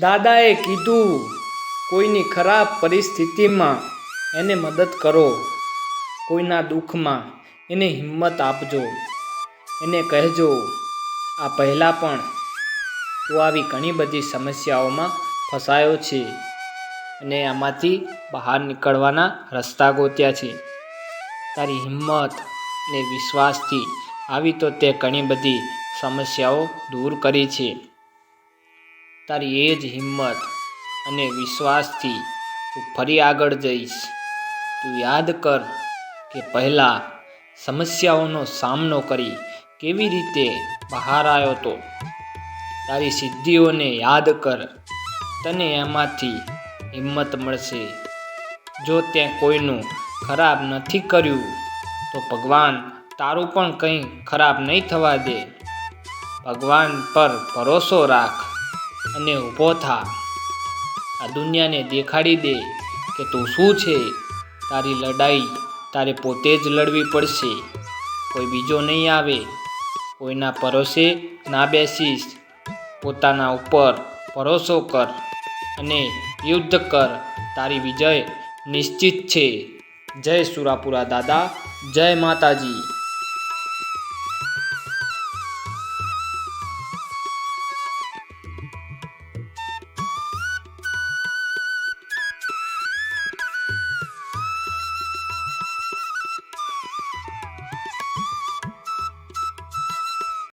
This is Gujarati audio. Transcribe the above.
દાદાએ કીધું, કોઈની ખરાબ પરિસ્થિતિમાં એને મદદ કરો, કોઈના દુઃખમાં એને હિંમત આપજો, એને કહેજો આ પહેલાં પણ તું આવી ઘણી બધી સમસ્યાઓમાં ફસાયો છે અને આમાંથી બહાર નીકળવાના રસ્તા ગોત્યા છે. તારી હિંમત અને વિશ્વાસથી આવી તો તે ઘણી બધી સમસ્યાઓ દૂર કરી છે. તારી એ જ હિંમત અને વિશ્વાસથી તું ફરી આગળ જઈશ. તું યાદ કર કે પહેલાં સમસ્યાઓનો સામનો કરી કેવી રીતે બહાર આવ્યો તો. તારી સિદ્ધિઓને યાદ કર, તને એમાંથી હિંમત મળશે. જો તે કોઈનું ખરાબ નથી કર્યું તો ભગવાન તારું પણ કંઈ ખરાબ નહીં થવા દે. ભગવાન પર ભરોસો રાખ અને ઊભો થા. આ દુનિયાને દેખાડી દે કે તું શું છે. તારી લડાઈ તારે પોતે જ લડવી પડશે, કોઈ બીજો નહીં આવે. કોઈના ભરોસે ના બેસીશ, પોતાના ઉપર ભરોસો કર અને યુદ્ધ કર. તારી વિજય નિશ્ચિત છે. જય સુરાપુરા દાદા, જય માતાજી.